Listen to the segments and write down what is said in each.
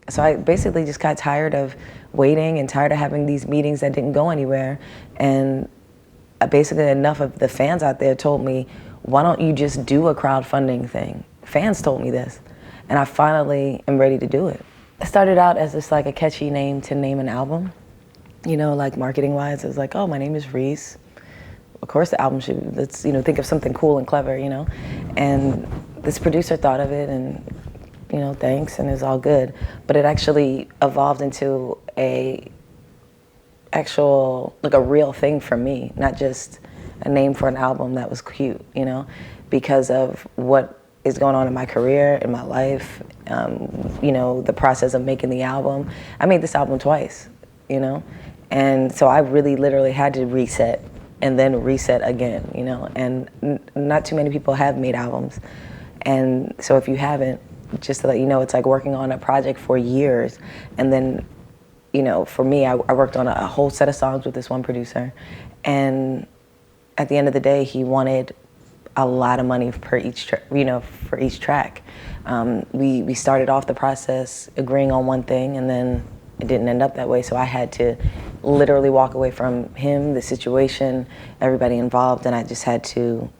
So I basically just got tired of waiting and tired of having these meetings that didn't go anywhere. And basically enough of the fans out there told me, why don't you just do a crowdfunding thing? Fans told me this. And I finally am ready to do it. It started out as just like a catchy name to name an album. You know, like marketing wise, it was like, oh, my name is Reese. Of course the album should, let's, you know, think of something cool and clever, you know? And this producer thought of it and, you know, thanks, and it's all good. But it actually evolved into a actual, like a real thing for me, not just a name for an album that was cute, you know, because of what is going on in my career, in my life, you know, the process of making the album. I made this album twice, you know, and so I really literally had to reset and then reset again, you know, and not too many people have made albums. And so if you haven't, just to let you know, it's like working on a project for years, and then, you know, for me, I worked on a whole set of songs with this one producer, and at the end of the day, he wanted a lot of money per each, you know, for each track. We started off the process agreeing on one thing, and then it didn't end up that way. So I had to literally walk away from him, the situation, everybody involved, and I just had to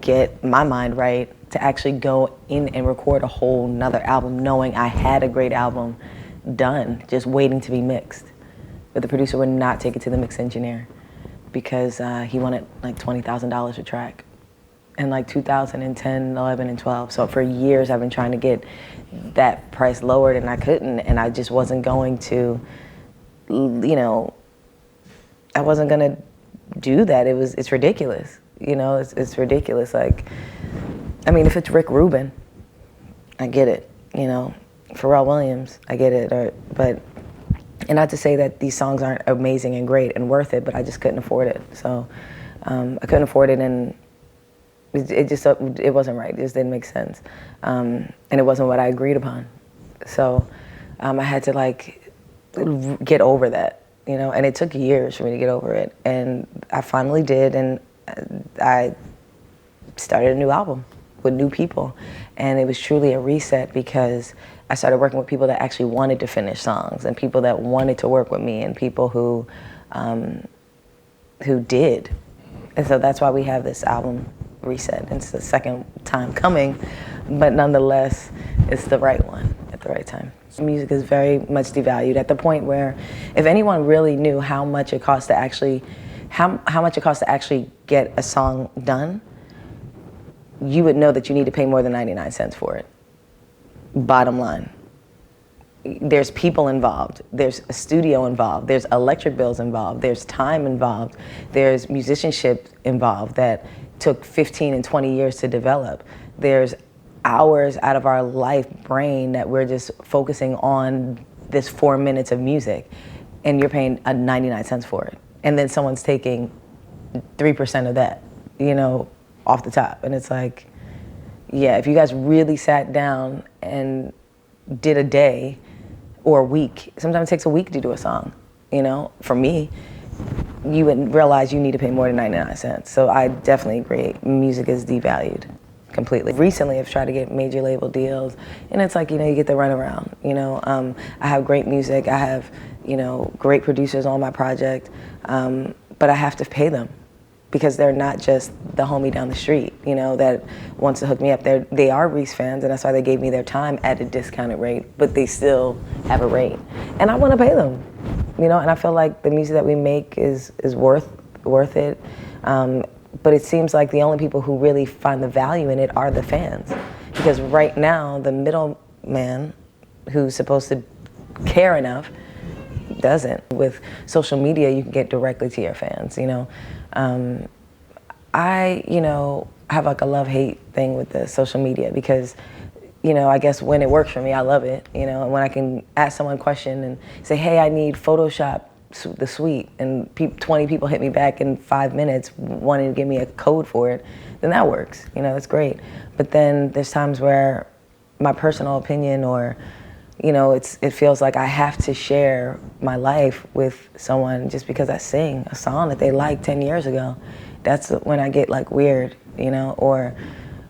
get my mind right to actually go in and record a whole nother album, knowing I had a great album done, just waiting to be mixed. But the producer would not take it to the mix engineer because he wanted like $20,000 a track in like 2010, 11, and 12. So for years I've been trying to get that price lowered, and I couldn't, and I just wasn't going to, you know, I wasn't gonna do that. It's ridiculous, you know, it's ridiculous. Like, I mean, if it's Rick Rubin, I get it, you know, Pharrell Williams, I get it, but, and not to say that these songs aren't amazing and great and worth it, but I just couldn't afford it. So I couldn't afford it, and it wasn't right. It just didn't make sense, and it wasn't what I agreed upon. So I had to like get over that, you know, and it took years for me to get over it, and I finally did, and I started a new album with new people, and it was truly a reset because I started working with people that actually wanted to finish songs, and people that wanted to work with me, and people who did. And so that's why we have this album reset. It's the second time coming, but nonetheless, it's the right one at the right time. Music is very much devalued at the point where if anyone really knew how much it costs to actually, how much it costs to actually get a song done, you would know that you need to pay more than 99 cents for it. Bottom line. There's people involved, there's a studio involved, there's electric bills involved, there's time involved, there's musicianship involved that took 15 and 20 years to develop. There's hours out of our life brain that we're just focusing on this 4 minutes of music, and you're paying 99 cents for it. And then someone's taking 3% of that, you know, off the top. And it's like, yeah, if you guys really sat down and did a day or a week, sometimes it takes a week to do a song, you know, for me, you would realize you need to pay more than 99 cents. So I definitely agree, music is devalued completely. Recently I've tried to get major label deals, and it's like, you know, you get the runaround, you know. I have great music, I have, you know, great producers on my project, but I have to pay them, because they're not just the homie down the street, you know, that wants to hook me up. They are Reese fans, and that's why they gave me their time at a discounted rate, but they still have a rate. And I wanna pay them, you know, and I feel like the music that we make is worth it. But it seems like the only people who really find the value in it are the fans. Because right now, the middleman who's supposed to care enough doesn't. With social media, you can get directly to your fans, you know. I, you know, have like a love-hate thing with the social media because, you know, I guess when it works for me, I love it, you know, and when I can ask someone a question and say, hey, I need Photoshop the suite, and 20 people hit me back in 5 minutes wanting to give me a code for it, then that works, you know, that's great. But then there's times where my personal opinion, or, you know, it feels like I have to share my life with someone just because I sing a song that they liked 10 years ago. That's when I get like weird, you know, or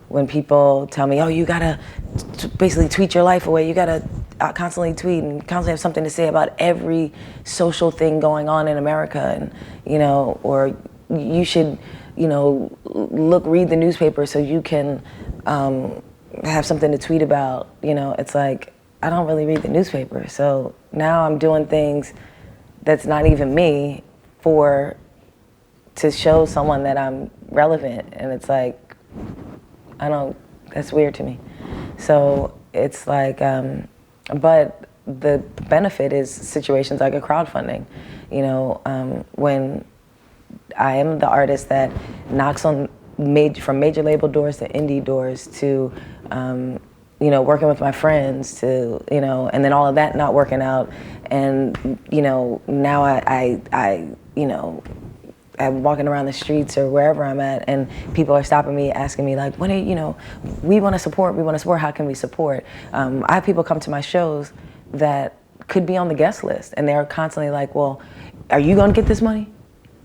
when people tell me, oh, you gotta basically tweet your life away, you gotta constantly tweet and constantly have something to say about every social thing going on in America, and or you should, read the newspaper so you can have something to tweet about. It's like, I don't really read the newspaper, so now I'm doing things that's not even me to show someone that I'm relevant, and it's like, that's weird to me. So it's like, but the benefit is situations like a crowdfunding. When I am the artist that knocks on from major label doors to indie doors to, working with my friends to, and then all of that not working out, and now I'm walking around the streets or wherever I'm at, and people are stopping me, asking me like, we want to support, how can we support? I have people come to my shows that could be on the guest list, and they're constantly like, well, are you going to get this money?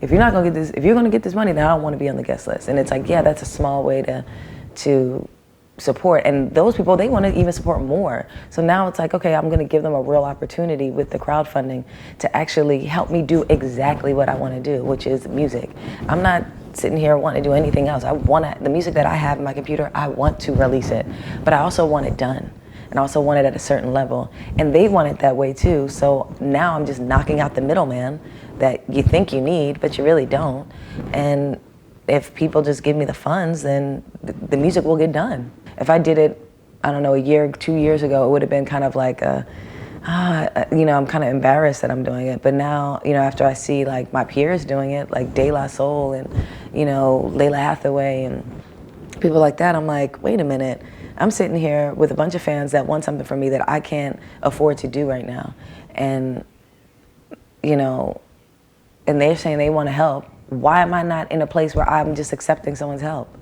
If you're going to get this money, then I don't want to be on the guest list. And it's like, yeah, that's a small way to support. And those people, they want to even support more. So now it's like, okay, I'm going to give them a real opportunity with the crowdfunding to actually help me do exactly what I want to do, which is music. I'm not sitting here wanting to do anything else. The music that I have in my computer, I want to release it, but I also want it done. And I also want it at a certain level. And they want it that way too. So now I'm just knocking out the middleman that you think you need, but you really don't. And if people just give me the funds, then the music will get done. If I did it, I don't know, a year, 2 years ago, it would have been kind of like I'm kind of embarrassed that I'm doing it. But now, after I see like my peers doing it, like De La Soul and, Layla Hathaway and people like that, I'm like, wait a minute. I'm sitting here with a bunch of fans that want something from me that I can't afford to do right now. And, and they're saying they want to help. Why am I not in a place where I'm just accepting someone's help?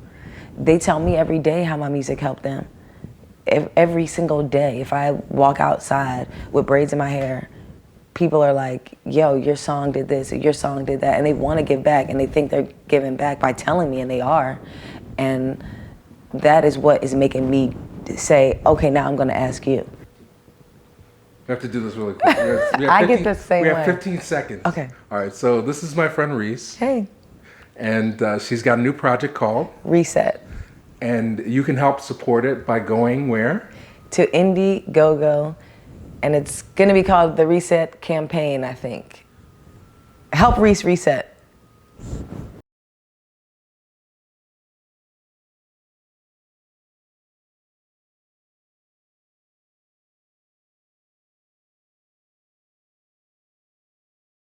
They tell me every day how my music helped them. Every single day, if I walk outside with braids in my hair, people are like, yo, your song did this, or your song did that, and they want to give back, and they think they're giving back by telling me, and they are. And that is what is making me say, okay, now I'm going to ask you. We have to do this really quick. I get the same way. We have 15 seconds. Okay. All right, so this is my friend Reese. Hey. And she's got a new project called Reset. And you can help support it by going where? To Indiegogo. And it's going to be called the Reset Campaign, I think. Help Reese reset.